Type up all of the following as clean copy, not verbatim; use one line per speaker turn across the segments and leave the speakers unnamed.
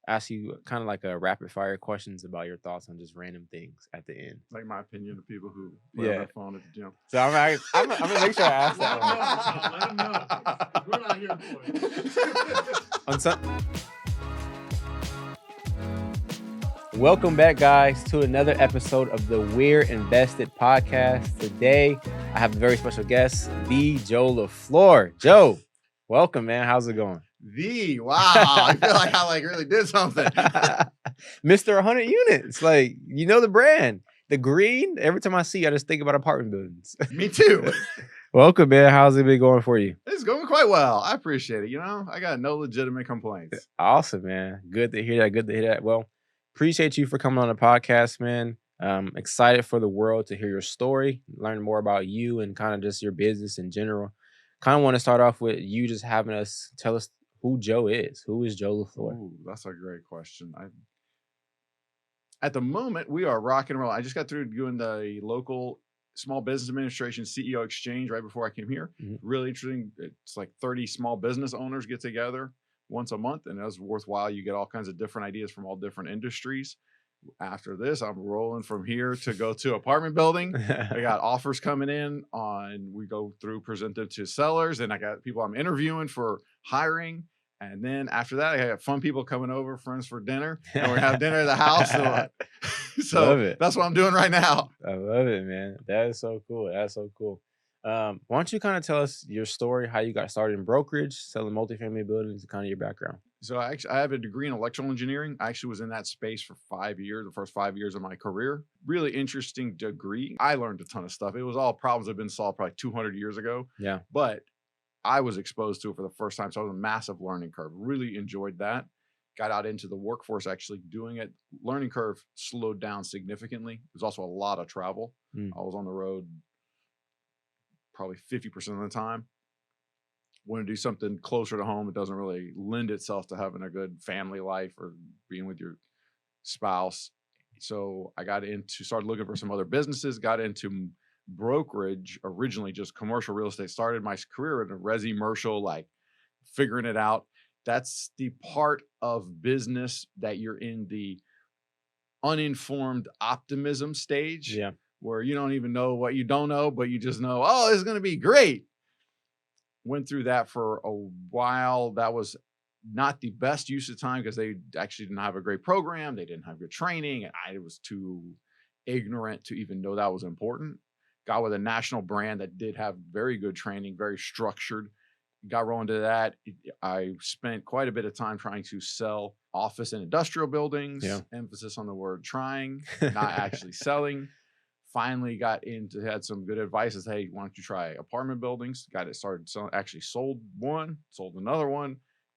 ask you kind of like a rapid fire questions about your thoughts on just random things at the end.
Like my opinion of people who play on
Yeah.
their phone at the gym.
So I'm gonna make sure I ask
Let
that
him know, Tom. Let him know. We're not here for it.
on some. Welcome back, guys, to another episode of the We're Invested podcast. Today, I have a very special guest, the Joe Lafleur. Joe, welcome, man. How's it going?
Wow, I feel like I really did something.
Mr. 100 units, like, you know the brand. The green, every time I see you, I just think about apartment buildings.
Me too.
Welcome, man. How's it been going for you?
It's going quite well. I appreciate it. I got no legitimate complaints.
Awesome, man. Good to hear that. Good to hear that. Well, appreciate you for coming on the podcast, man. Excited for the world to hear your story, learn more about you and kind of just your business in general. Kind of want to start off with you just having us tell us who Joe is. Who is Joe Lafleur?
Ooh, that's a great question. At the moment, we are rock and roll. I just got through doing the local Small Business Administration CEO Exchange right before I came here.
Mhm.
Really interesting. It's like 30 small business owners get together once a month, and that's worthwhile. You get all kinds of different ideas from all different industries. After this, I'm rolling from here to go to apartment building. I got offers coming in we go through, present them to sellers, and I got people I'm interviewing for hiring. And then after that, I have fun people coming over, friends for dinner, and we have dinner at the house. So
Love it.
That's what I'm doing right now.
I love it, man. That is so cool. That's so cool. Why don't you kind of tell us your story, how you got started in brokerage, selling multifamily buildings, and kind of your background?
So I have a degree in electrical engineering. I actually was in that space for 5 years, the first 5 years of my career. Really interesting degree. I learned a ton of stuff. It was all problems that have been solved probably 200 years ago.
Yeah.
But I was exposed to it for the first time. So it was a massive learning curve. Really enjoyed that. Got out into the workforce actually doing it. Learning curve slowed down significantly. There's also a lot of travel. I was on the road probably 50% of the time. Want to do something closer to home. It doesn't really lend itself to having a good family life or being with your spouse. So I started looking for some other businesses, got into brokerage, originally just commercial real estate. Started my career in a resi-mercial, like figuring it out. That's the part of business that you're in the uninformed optimism stage.
Yeah.
Where you don't even know what you don't know, but you just know, oh, this is going to be great. Went through that for a while. That was not the best use of time because they actually didn't have a great program. They didn't have good training. And I was too ignorant to even know that was important. Got with a national brand that did have very good training, very structured. Got rolling to that. I spent quite a bit of time trying to sell office and industrial buildings.
Yeah.
Emphasis on the word trying, not actually selling. Finally had some good advice. Hey, why don't you try apartment buildings? Got it started selling, actually sold one, sold another one,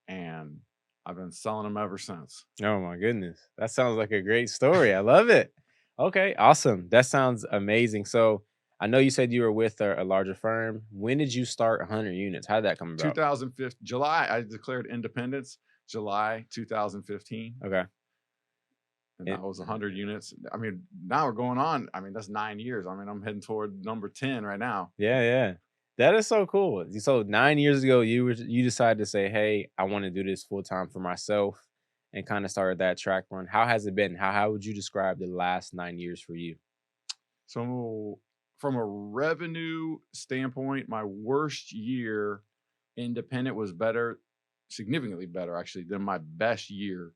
and I've been selling them ever since.
Oh my goodness. That sounds like a great story. I love it. Okay, awesome. That sounds amazing. So I know you said you were with a larger firm. When did you start 100 units? How did that come about?
2015, July. I declared independence, July 2015.
Okay.
And that was 100 units. I mean, now we're going on. I mean, that's 9 years. I mean, I'm heading toward number 10 right now.
Yeah. That is so cool. So 9 years ago, you decided to say, hey, I want to do this full time for myself and kind of started that track run. How has it been? How would you describe the last 9 years for you?
So from a revenue standpoint, my worst year independent was significantly better actually than my best year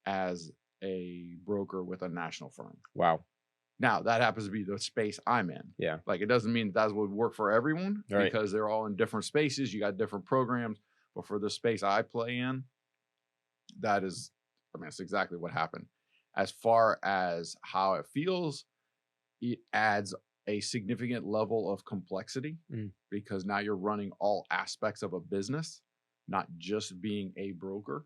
as a broker with a national firm.
Wow.
Now that happens to be the space I'm in.
Yeah.
Like it doesn't mean that would work for everyone because they're all in different spaces. You got different programs, but for the space I play in, that's exactly what happened. As far as how it feels, it adds a significant level of complexity because now you're running all aspects of a business, not just being a broker.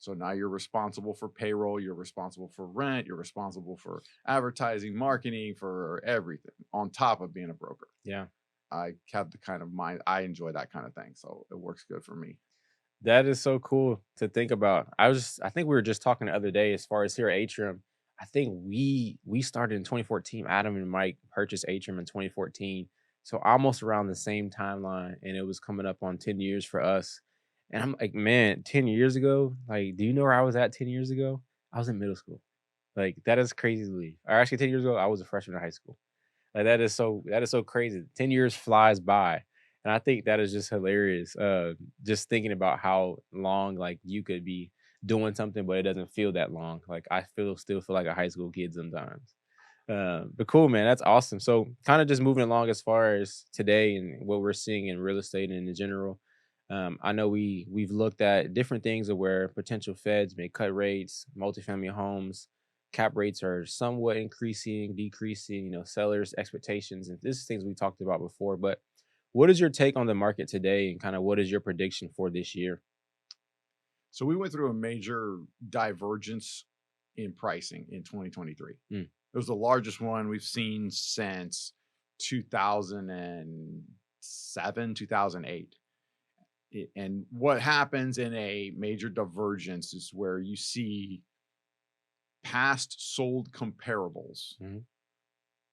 So now you're responsible for payroll, you're responsible for rent, you're responsible for advertising, marketing, for everything on top of being a broker.
Yeah.
I have the kind of mind, I enjoy that kind of thing. So it works good for me.
That is so cool to think about. I think we were just talking the other day as far as here at Atrium. I think we started in 2014. Adam and Mike purchased Atrium in 2014. So almost around the same timeline. And it was coming up on 10 years for us. And I'm like, man, 10 years ago, like, do you know where I was at 10 years ago? I was in middle school. Like, that is crazy to believe. Or actually, 10 years ago, I was a freshman in high school. Like, that is so crazy. 10 years flies by. And I think that is just hilarious. Just thinking about how long like you could be doing something, but it doesn't feel that long. Like I still feel like a high school kid sometimes. But cool, man. That's awesome. So, kind of just moving along as far as today and what we're seeing in real estate and in general. I know we've looked at different things of where potential feds may cut rates, multifamily homes, cap rates are somewhat increasing, decreasing. Sellers' expectations, and this is things we talked about before. But what is your take on the market today, and kind of what is your prediction for this year?
So we went through a major divergence in pricing in 2023.
Mm,
It was the largest one we've seen since 2007, 2008. And what happens in a major divergence is where you see past sold comparables.
mhm,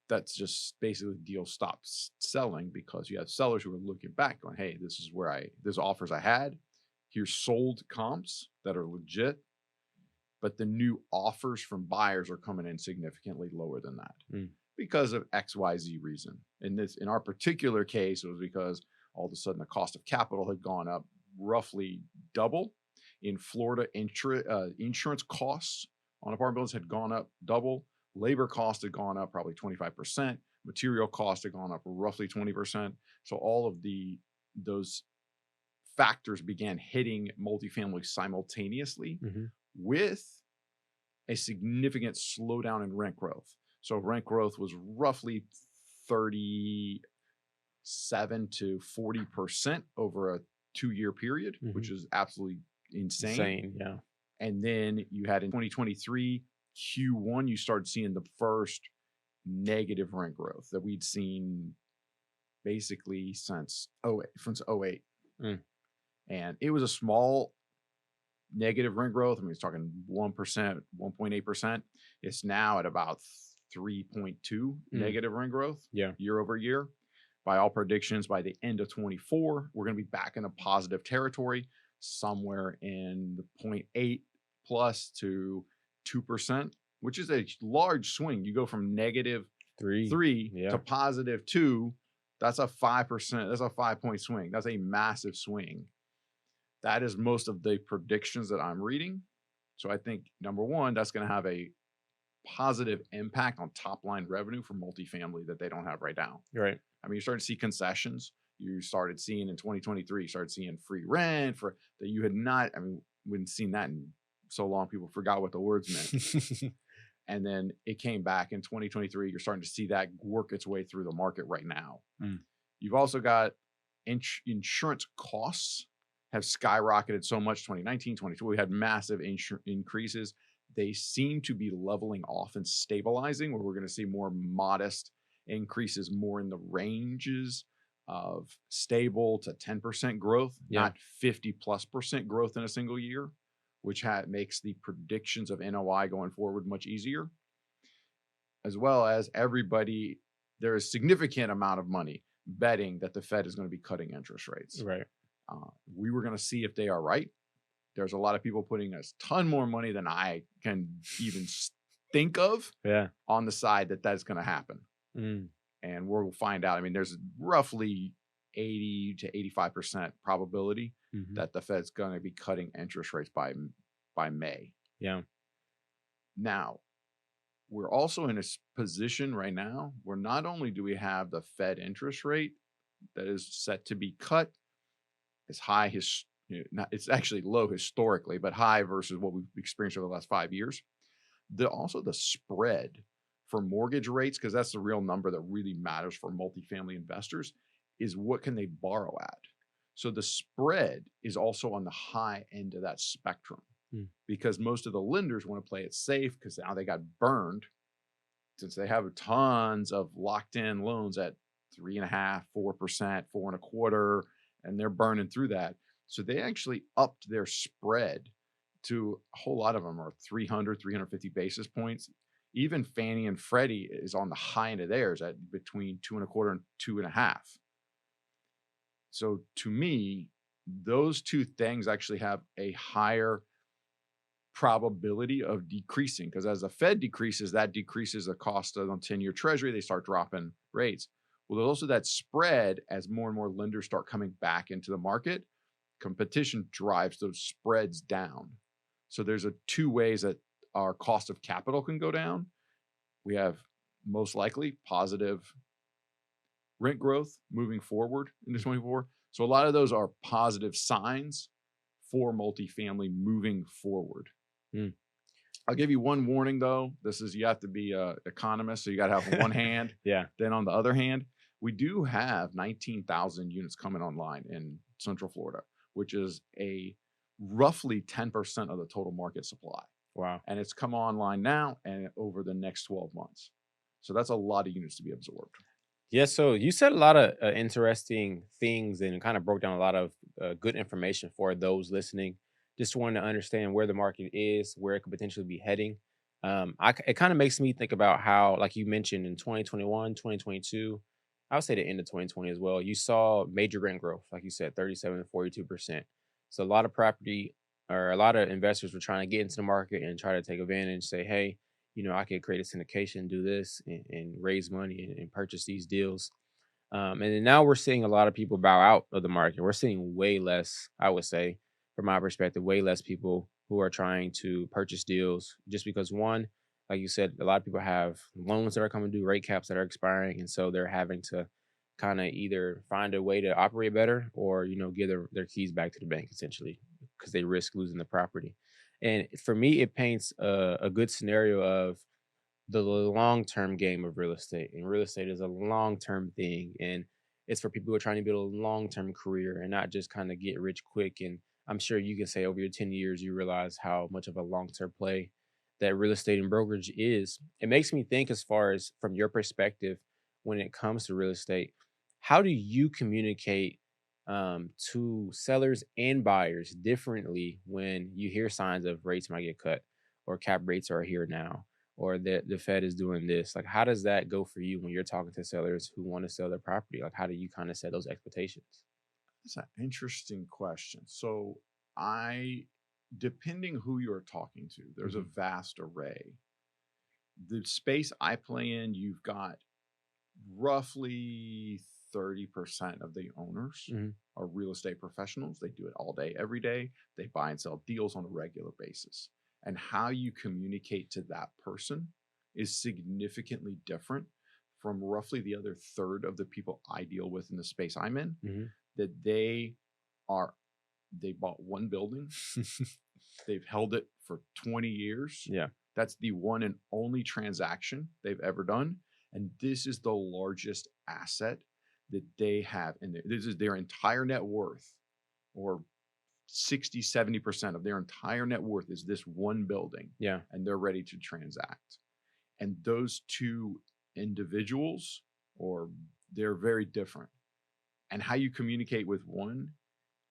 That's just basically the deal stops selling because you have sellers who are looking back going, hey, this is where there's offers I had. Here's sold comps that are legit, but the new offers from buyers are coming in significantly lower than that
mm,
because of XYZ reason. In our particular case, it was because all of a sudden the cost of capital had gone up roughly double. In Florida, insurance costs on apartment buildings had gone up double. Labor costs had gone up probably 25%. Material costs had gone up roughly 20%. So all of those factors began hitting multifamily simultaneously
mhm.
with a significant slowdown in rent growth. So rent growth was roughly 37 to 40% over a 2-year period, which
Mhm.
is absolutely insane.
Insane, yeah.
And then you had in 2023 Q1, you started seeing the first negative rent growth that we'd seen basically since '08.
Mm,
And it was a small negative rent growth. I mean, it's talking 1%, 1.8%. It's now at about 3.2
mm,
negative rent growth
yeah,
year over year. By all predictions, by the end of 24, we're going to be back in a positive territory, somewhere in the zero 0.8 plus to 2%, which is a large swing. You go from negative
3,
3 to
yeah,
positive 2. That's a 5%. That's a 5-point swing. That's a massive swing. That is most of the predictions that I'm reading. So I think number one, that's going to have a positive impact on top line revenue for multifamily that they don't have right now.
you're right.
I mean, you're starting to see concessions. You started seeing in 2023, you started seeing free rent for that you had not. I mean, we hadn't seen that in so long, people forgot what the words meant. And then it came back in 2023. You're starting to see that work its way through the market right now.
Mm,
You've also got insurance costs have skyrocketed so much 2019, 2020. We had massive increases. They seem to be leveling off and stabilizing, where we're going to see more modest increases, more in the ranges of stable to 10% growth,
yeah,
not 50+% growth in a single year, which makes the predictions of NOI going forward much easier. As well as everybody, there is significant amount of money betting that the Fed is going to be cutting interest rates.
right.
We were going to see if they are right. There's a lot of people putting a ton more money than I can even think of
Yeah.
on the side that that's going to happen.
Mm,
And we'll find out. I mean, there's roughly 80 to 85% probability
mhm,
that the Fed's going to be cutting interest rates by May.
yeah.
Now, we're also in a position right now where not only do we have the Fed interest rate that is set to be cut as high as it's actually low historically, but high versus what we've experienced over the last 5 years. Also the spread for mortgage rates, because that's the real number that really matters for multifamily investors, is what can they borrow at. So the spread is also on the high end of that spectrum
Mm,
because most of the lenders want to play it safe because now they got burned since they have tons of locked in loans at 3.5%, 4%, 4.25%, and they're burning through that. So they actually upped their spread to a whole lot of them are 300, 350 basis points. Even Fannie and Freddie is on the high end of theirs at between 2.25% and 2.5%. So to me, those two things actually have a higher probability of decreasing because as the Fed decreases, that decreases the cost of on 10-year treasury. They start dropping rates. Well, there's also that spread as more and more lenders start coming back into the market. Competition drives those spreads down. So there's a two ways that our cost of capital can go down. We have most likely positive rent growth moving forward into 24. So a lot of those are positive signs for multifamily moving forward.
Mm.
I'll give you one warning though. This is you have to be an economist, so you got to have one hand.
Yeah.
Then on the other hand, we do have 19,000 units coming online in Central Florida, which is a roughly 10% of the total market supply.
Wow.
And it's come online now and over the next 12 months. So that's a lot of units to be absorbed.
Yeah, so you said a lot of interesting things and kind of broke down a lot of good information for those listening. Just wanting to understand where the market is, where it could potentially be heading. It kind of makes me think about how, like you mentioned, in 2021, 2022, I would say the end of 2020 as well, you saw major rent growth, like you said, 37 to 42%. So a lot of property or a lot of investors were trying to get into the market and try to take advantage, say, hey, I could create a syndication, do this, and raise money and purchase these deals. And then now we're seeing a lot of people bow out of the market. We're seeing way less, I would say, from my perspective, way less people who are trying to purchase deals just because one, like you said, a lot of people have loans that are coming due, rate caps that are expiring, and so they're having to kind of either find a way to operate better or give their keys back to the bank essentially because they risk losing the property. And for me, it paints a good scenario of the long term game of real estate. And real estate is a long term thing. And it's for people who are trying to build a long term career and not just kind of get rich quick. And I'm sure you can say over your 10 years, you realize how much of a long term play that real estate and brokerage is. It makes me think, as far as from your perspective, when it comes to real estate, how do you communicate to sellers and buyers differently when you hear signs of rates might get cut or cap rates are here now or the Fed is doing this? Like, how does that go for you when you're talking to sellers who want to sell their property? Like, how do you kind of set those expectations?
That's an interesting question. So I, depending who you're talking to, there's a vast array. The space I play in, you've got roughly 30% of the owners
Mhm.
are real estate professionals. They do it all day, every day. They buy and sell deals on a regular basis. And how you communicate to that person is significantly different from roughly the other third of the people I deal with in the space I'm in.
Mhm.
That they bought one building, they've held it for 20 years.
Yeah.
That's the one and only transaction they've ever done. And this is the largest asset that they have in there. This is their entire net worth, or 60, 70% of their entire net worth is this one building.
Yeah.
And they're ready to transact. And those two individuals, or they're very different. And how you communicate with one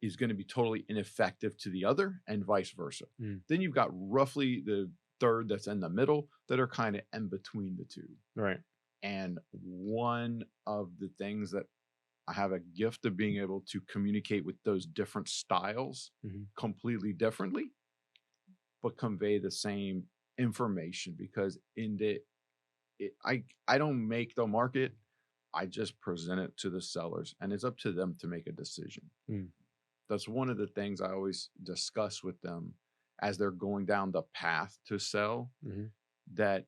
is going to be totally ineffective to the other, and vice versa.
Mm.
Then you've got roughly the third that's in the middle that are kind of in between the two.
Right.
And one of the things that I have a gift of being able to communicate with those different styles completely differently, but convey the same information, because I don't make the market. I just present it to the sellers, and it's up to them to make a decision.
Mm.
That's one of the things I always discuss with them as they're going down the path to sell. That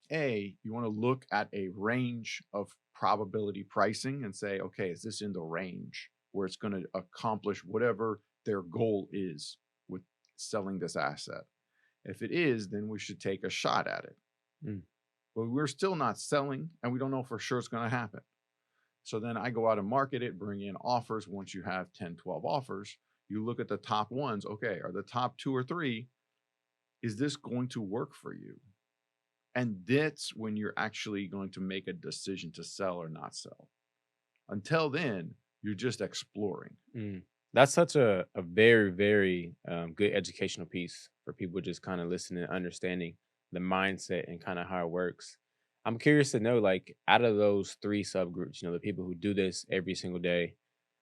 you want to look at a range of probability pricing and say, okay, is this in the range where it's going to accomplish whatever their goal is with selling this asset? If it is, then we should take a shot at it.
Mm.
But we're still not selling, and we don't know for sure it's going to happen. So then I go out and market it, bring in offers. Once you have 10, 12 offers, you look at the top ones. Okay, are the top 2 or 3, is this going to work for you? And that's when you're actually going to make a decision to sell or not sell. Until then, you're just exploring.
Mm. That's such a very, very good educational piece for people just kind of listening and understanding the mindset and kind of how it works. I'm curious to know, like, out of those 3 subgroups, the people who do this every single day,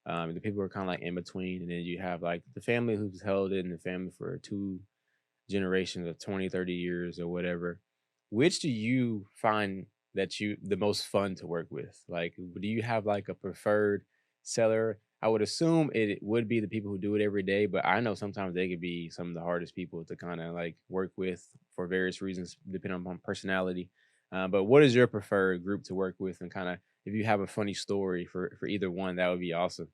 The people who are kind of like in between, and then you have like the family who's held it in the family for 2 generations of 20, 30 years or whatever. Which do you find that you the most fun to work with? Like, do you have like a preferred seller? I would assume it would be the people who do it every day, but I know sometimes they could be some of the hardest people to kind of like work with for various reasons, depending on personality. But what is your preferred group to work with, and kind of if you have a funny story for either one, that would be awesome.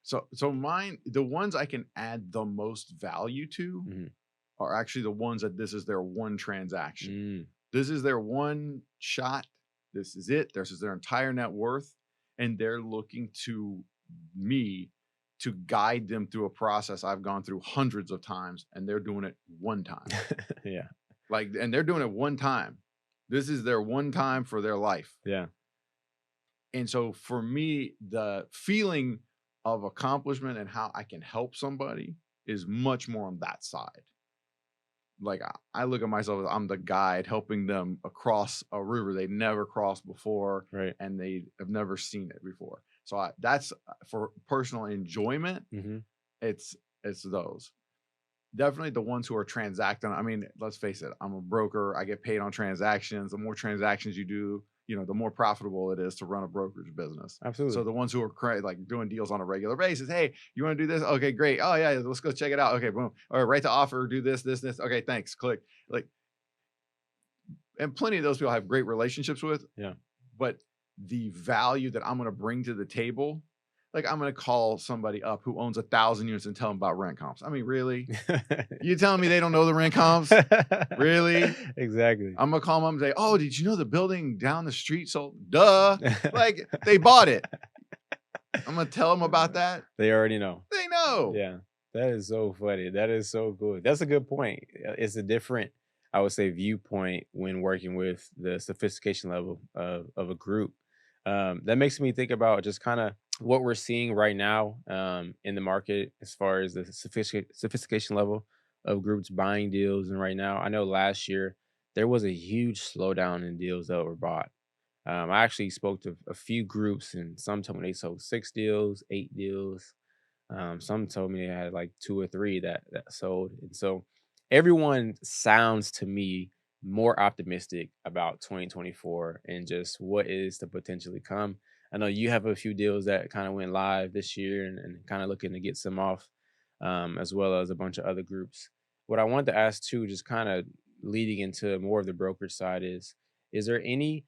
So mine, the ones I can add the most value to
Mhm.
are actually the ones that this is their one transaction.
Mm.
This is their one shot. This is it. This is their entire net worth. And they're looking to me to guide them through a process I've gone through hundreds of times, and they're doing it one time.
Yeah,
Like, and they're doing it one time. This is their one time for their life.
yeah,
And so for me, the feeling of accomplishment and how I can help somebody is much more on that side. Like, I look at myself as I'm the guide helping them across a river they never crossed before,
right.
and they have never seen it before. So that's for personal enjoyment.
Hmm.
It's those. Definitely the ones who are transacting. I mean, let's face it, I'm a broker. I get paid on transactions. The more transactions you do, the more profitable it is to run a brokerage business. So
Absolutely.
the ones who are like doing deals on a regular basis, hey, you want to do this? Okay, great. Oh yeah, let's go check it out. Okay, boom. All right, write the offer, do this. Okay, thanks. Click. Like, and plenty of those people I have great relationships with.
Yeah.
But the value that I'm going to bring to the table, like I'm going to call somebody up who owns 1,000 units and tell them about rent comps. I mean, really? You telling me they don't know the rent comps? Really?
Exactly.
I'm gonna call them up and say, "Oh, did you know the building down the street sold?" Duh, like they bought it. I'm gonna tell them about that.
They already know.
They know.
Yeah. That is so funny. That is so good. That's a good point. It's a different, I would say, viewpoint when working with the sophistication level of a group. That makes me think about just kind of what we're seeing right now in the market as far as the sophistication level of groups buying deals. And right now, I know last year there was a huge slowdown in deals that were bought. I actually spoke to a few groups, and some told me they sold 6 deals, 8 deals. Some told me they had like 2 or 3 that sold, and so everyone sounds to me more optimistic about 2024 and just what is to potentially come. I know you have a few deals that kind of went live this year and kind of looking to get some off, as well as a bunch of other groups. What I wanted to ask too, just kind of leading into more of the brokerage side, is there any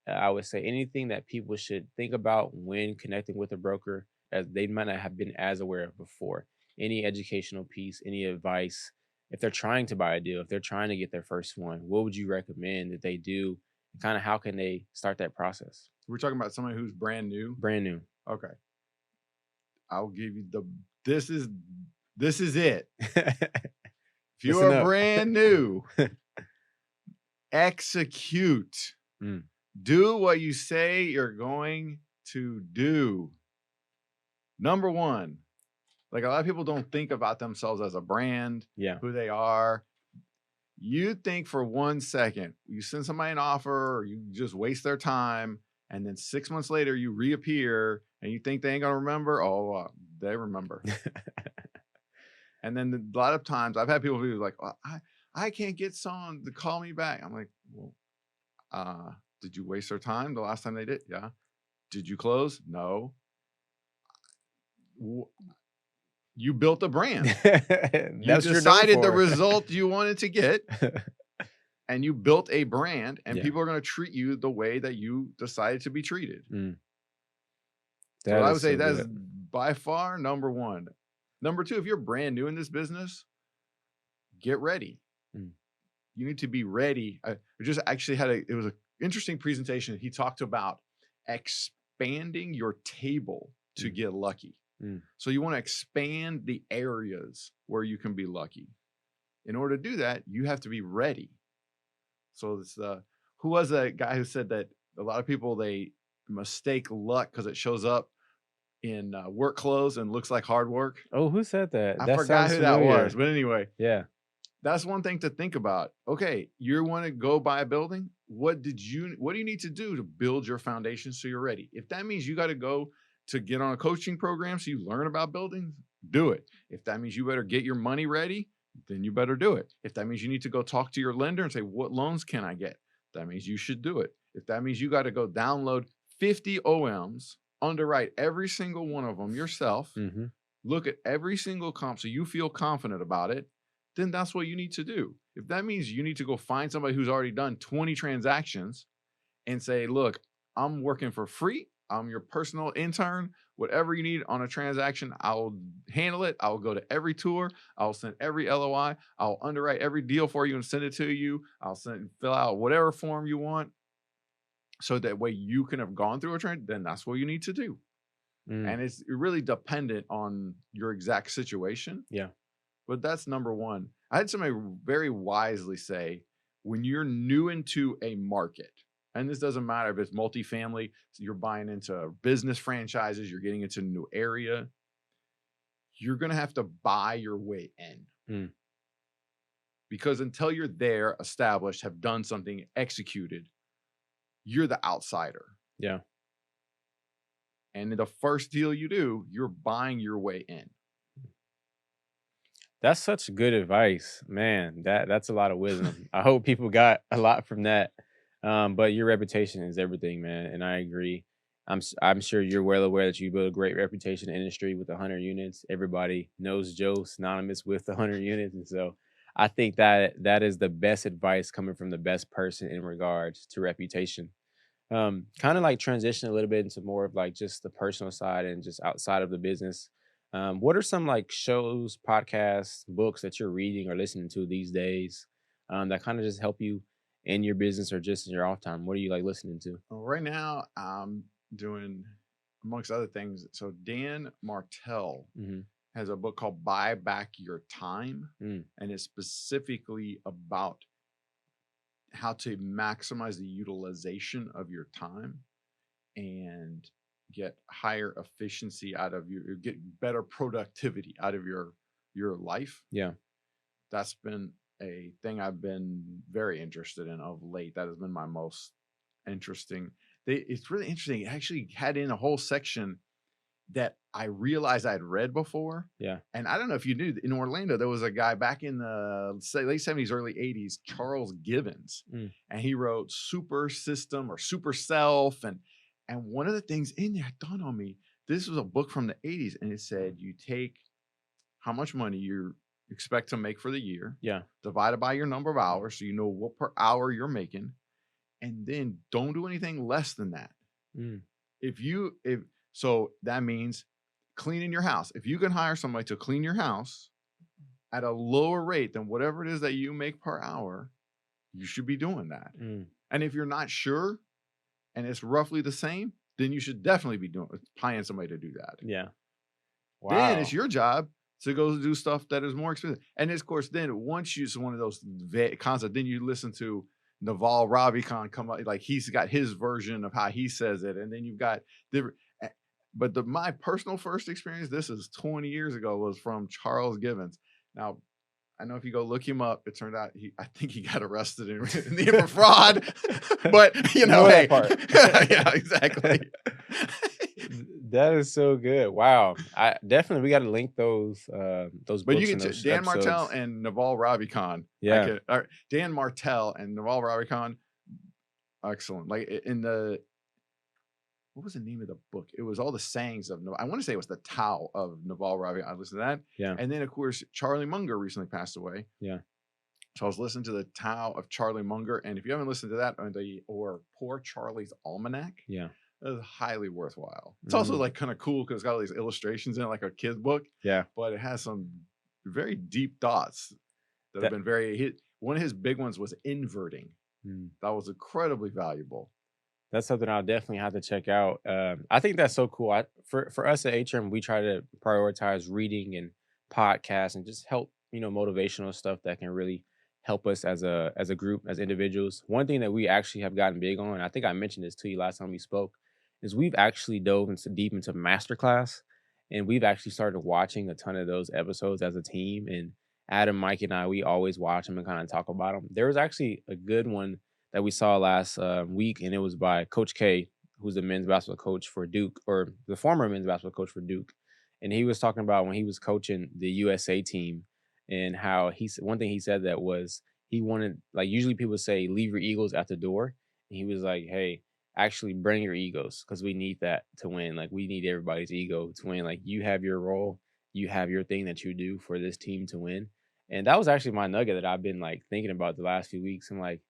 I would say anything that people should think about when connecting with a broker as they might not have been as aware of before. Any educational piece, any advice, if they're trying to buy a deal, if they're trying to get their first one, what would you recommend that they do? Kind of how can they start that process?
We're talking about somebody who's brand new.
Brand new.
Okay, I'll give you the. This is it. If you
Listen
are
up.
brand new, execute.
Mm,
Do what you say you're going to do. Number one, like a lot of people don't think about themselves as a brand,
yeah.
who they are. You think for 1 second, you send somebody an offer or you just waste their time, and then 6 months later you reappear and you think they ain't gonna remember. Oh, they remember. And then a lot of times I've had people who are like, oh, I can't get someone to call me back. I'm like, well, did you waste their time the last time they did? Yeah. Did you close? No. You built a brand. You
That's what you're known
decided the
for.
result you wanted to get, and you built a brand, and
Yeah.
people are going to treat you the way that you decided to be treated.
Mm.
So
That
I
is
would say
so
that's
good.
by far number one. Number two, if you're brand new in this business, get ready.
Mm.
You need to be ready. I just actually it was an interesting presentation. He talked about expanding your table to get lucky.
Mm.
So you want to expand the areas where you can be lucky. In order to do that, you have to be ready. So it's who was that guy who said that a lot of people, they mistake luck because it shows up in work clothes and looks like hard work.
Oh, who said that?
I
That
forgot
sounds
who that
familiar.
was, but anyway,
Yeah.
that's one thing to think about. Okay, you want to go buy a building. What do you need to do to build your foundation so you're ready? If that means you got to go to get on a coaching program so you learn about building, do it. If that means you better get your money ready, then you better do it. If that means you need to go talk to your lender and say, what loans can I get? That means you should do it. If that means you got to go download 50 OMs, underwrite every single one of them yourself, look at every single comp so you feel confident about it, then that's what you need to do. If that means you need to go find somebody who's already done 20 transactions and say, look, I'm working for free. I'm your personal intern. Whatever you need on a transaction, I'll handle it. I'll go to every tour. I'll send every LOI. I'll underwrite every deal for you and send it to you. I'll fill out whatever form you want. So that way you can have gone through a trend, then that's what you need to do. And it's really dependent on your exact situation.
Yeah.
But that's number one. I had somebody very wisely say, when you're new into a market, and this doesn't matter if it's multifamily, so you're buying into business franchises, you're getting into a new area, you're going to have to buy your way in. Because until you're there, established, have done something, executed, you're the outsider.
Yeah.
And the first deal you do, you're buying your way in.
That's such good advice, man. That's a lot of wisdom. I hope people got a lot from that. But your reputation is everything, man, and I agree. I'm sure you're well aware that you built a great reputation in the industry with 100 units. Everybody knows Joe, synonymous with 100 units, and so I think that is the best advice coming from the best person in regards to reputation. Kind of like transition a little bit into more of like just the personal side and just outside of the business. What are some like shows, podcasts, books that you're reading or listening to these days that kind of just help you in your business or just in your off time? What are you like listening to?
Well, right now, I'm doing, amongst other things, so Dan Martell has a book called Buy Back Your Time, and it's specifically about how to maximize the utilization of your time and get higher efficiency out of your, get better productivity out of your life.
Yeah.
That's been a thing I've been very interested in of late. That has been my most interesting. It's really interesting. It actually had in a whole section that I realized I'd read before.
Yeah.
And I don't know if you knew, in Orlando, there was a guy back in the late 70s, early 80s, Charles Givens. And he wrote Super System or Super Self. And one of the things in there dawned on me, this was a book from the 80s. And it said, you take how much money you expect to make for the year.
Yeah.
Divided by your number of hours. So you know what per hour you're making. And then don't do anything less than that. So that means cleaning your house. If you can hire somebody to clean your house at a lower rate than whatever it is that you make per hour, you should be doing that. And if you're not sure and it's roughly the same, then you should definitely be paying somebody to do that.
Yeah.
Wow. Then it's your job to go do stuff that is more expensive. And of course, then once you, one of those concepts, then you listen to Naval Ravikant come up, like he's got his version of how he says it. And then you've got different. But my personal first experience, this is 20 years ago, was from Charles Givens. Now, I know if you go look him up, it turned out I think he got arrested for fraud. But you know, hey,
that part.
Yeah, exactly.
That is so good. Wow. I definitely, we got to link those books.
But you can Dan
episodes.
Martell and Naval Ravikant.
Yeah.
Dan Martell and Naval Ravikant. Excellent. Like in the, what was the name of the book? It was all the sayings of, I want to say it was the Tao of Naval Ravikant. I listened to that.
Yeah.
And then of course, Charlie Munger recently passed away.
Yeah.
So I was listening to the Tao of Charlie Munger. And if you haven't listened to that, or Poor Charlie's Almanac.
Yeah.
It was highly worthwhile. It's also like kind of cool because it's got all these illustrations in it, like a kid's book.
Yeah.
But it has some very deep thoughts that have been very, one of his big ones was inverting. That was incredibly valuable.
That's something I'll definitely have to check out. I think that's so cool. For us at HM, we try to prioritize reading and podcasts and just help, motivational stuff that can really help us as a group, as individuals. One thing that we actually have gotten big on, I think I mentioned this to you last time we spoke, is we've actually dove deep into masterclass, and we've actually started watching a ton of those episodes as a team. And Adam, Mike, and I, we always watch them and kind of talk about them. There was actually a good one that we saw last week, and it was by Coach K. who's the men's basketball coach for Duke, or the former men's basketball coach for Duke, and he was talking about when he was coaching the USA team and how one thing he said that was he wanted, like, usually people say leave your egos at the door, and he was like, hey, actually bring your egos because we need that to win. Like, we need everybody's ego to win. Like, you have your role, you have your thing that you do for this team to win. And that was actually my nugget that I've been like thinking about the last few weeks. I'm like,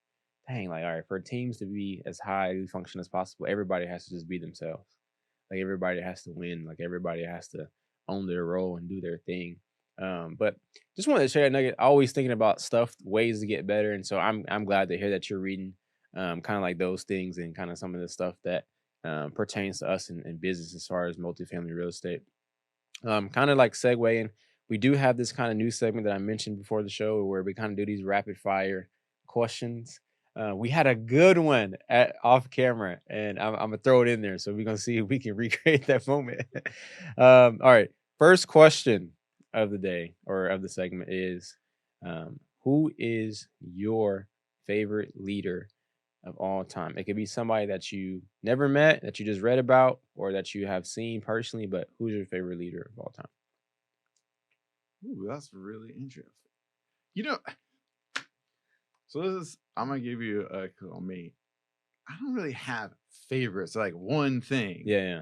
dang, like, all right, for teams to be as highly function as possible, everybody has to just be themselves. Like, everybody has to win. Like, everybody has to own their role and do their thing. But just wanted to share a nugget. Always thinking about stuff, ways to get better, and so I'm glad to hear that you're reading, kind of like those things and kind of some of the stuff that pertains to us in business as far as multifamily real estate. Kind of like segueing, we do have this kind of new segment that I mentioned before the show where we kind of do these rapid fire questions. We had a good one off camera, and I'm gonna throw it in there, so we're gonna see if we can recreate that moment. All right, first question of the day or of the segment is, who is your favorite leader of all time? It could be somebody that you never met, that you just read about, or that you have seen personally, but who's your favorite leader of all time?
Ooh, that's really interesting. You know, so I'm gonna give you on me. I don't really have favorites, like one thing.
Yeah.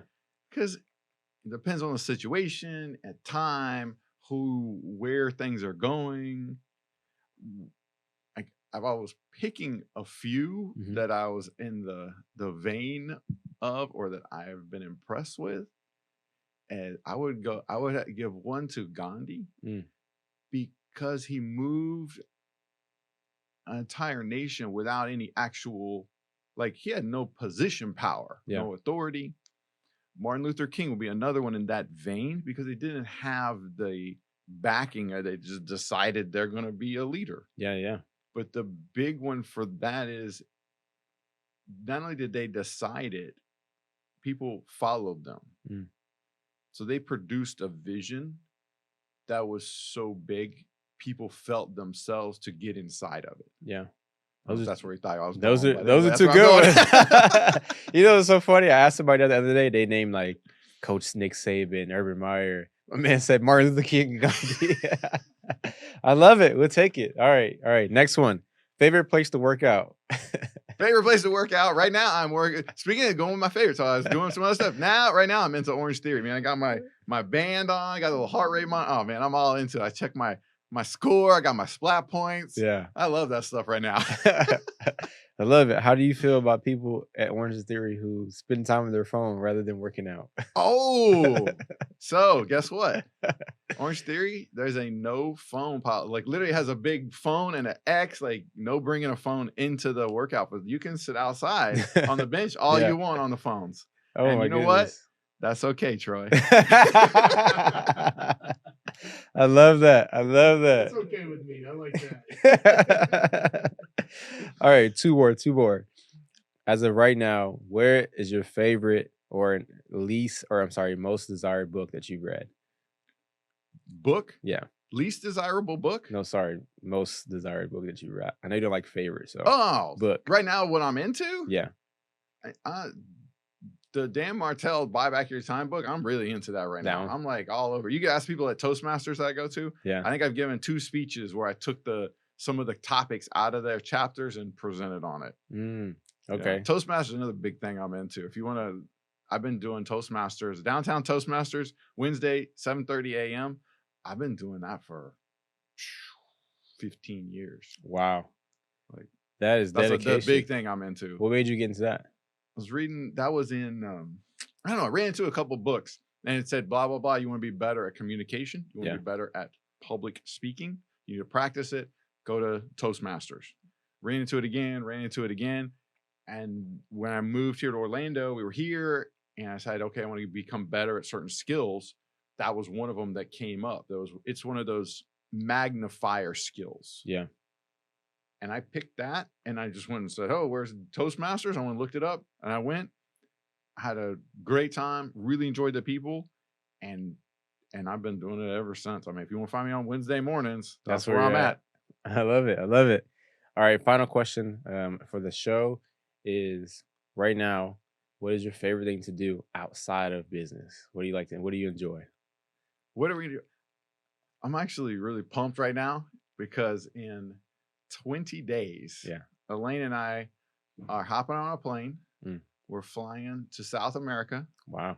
Because it depends on the situation, at time, where things are going. I've always picking a few that I was in the vein of, or that I have been impressed with. And I would give one to Gandhi because he moved an entire nation without any actual, like, he had no position power, no authority. Martin Luther King will be another one in that vein because they didn't have the backing, or they just decided they're going to be a leader.
Yeah.
But the big one for that is not only did they decide it, people followed them. So they produced a vision that was so big, people felt themselves to get inside of it.
Yeah.
That's where he thought I was
those
going.
Those are two good ones. You know, it's so funny. I asked somebody the other day, they named like Coach Nick Saban, Urban Meyer. My man said Martin Luther King. I love it. We'll take it. All right. Next one. Favorite place to work out?
Favorite place to work out right now? I'm working. Speaking of going with my favorite, so I was doing some other stuff. Right now I'm into Orange Theory. Man, I got my band on. I got a little heart rate on. Oh man, I'm all into it. I check my score. I got my splat points.
Yeah,
I love that stuff right now.
I love it. How do you feel about people at Orange Theory who spend time on their phone rather than working out?
Oh, so guess what? Orange Theory, there's a no phone policy. Like, literally has a big phone and an X, like no bringing a phone into the workout. But you can sit outside on the bench all you want on the phones.
Oh,
and
my
you know
goodness.
what? That's okay, Troy.
I love that.
That's okay with me. I like that.
All right, two more. As of right now, where is your favorite or most desired book that you've read?
Book?
Yeah.
Least desirable book?
No, sorry. Most desired book that you read. I know you don't like favorite, so
book. Right now, what I'm into?
Yeah.
The Dan Martell Buy Back Your Time book, I'm really into that right now. I'm like all over. You can ask people at Toastmasters that I go to.
Yeah.
I think I've given 2 speeches where I took some of the topics out of their chapters and presented on it.
Okay.
Yeah. Toastmasters is another big thing I'm into. If you want to, I've been doing Toastmasters, downtown Toastmasters, Wednesday, 7:30 a.m. I've been doing that for 15 years.
Wow. Like, that's dedication.
The big thing I'm into.
What made you get into that?
I was reading, that was in, I don't know, I ran into a couple books and it said, blah, blah, blah. You want to be better at communication. You want to be better at public speaking. You need to practice it. Go to Toastmasters. Ran into it again. And when I moved here to Orlando, we were here and I said, okay, I want to become better at certain skills. That was one of them that came up. It's one of those magnifier skills.
Yeah.
And I picked that and I just went and said, oh, where's Toastmasters? I went and looked it up and I went. I had a great time, really enjoyed the people, and I've been doing it ever since. I mean, if you want to find me on Wednesday mornings, that's where I'm at.
I love it. All right, final question for the show is, right now, what is your favorite thing to do outside of business? What do you like to, what do you enjoy?
What are we gonna do? I'm actually really pumped right now because in 20 days,
Yeah.
Elaine and I are hopping on a plane.
Mm.
We're flying to South America.
Wow.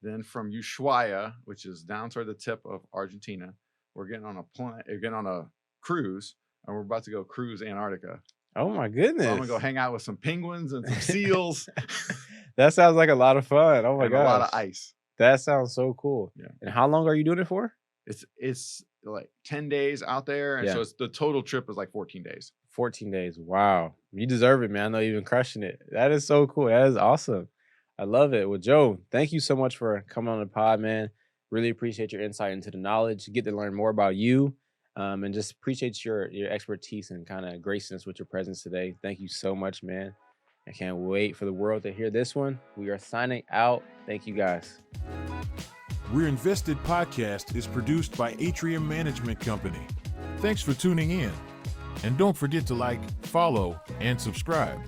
Then from Ushuaia, which is down toward the tip of Argentina, we're getting on a plane, getting on a cruise, and we're about to go cruise Antarctica.
Oh my
So
goodness.
I'm gonna go hang out with some penguins and some seals
That sounds like a lot of fun. Oh my
and
gosh.
a lot of ice.
That sounds so cool.
Yeah.
And how long are you doing it for?
It's like 10 days out there, and
Yeah.
so it's the total trip is like 14 days.
14 days. Wow. You deserve it, man. I know you've been crushing it. That is so cool. That is awesome. I love it. Well, Joe, thank you so much for coming on the pod, man. Really appreciate your insight into the knowledge. Get to learn more about you, and just appreciate your expertise and kind of gracing us with your presence today. Thank you so much, man. I can't wait for the world to hear this one. We are signing out. Thank you, guys.
We're Invested Podcast is produced by Atrium Management Company. Thanks for tuning in. And don't forget to like, follow, and subscribe.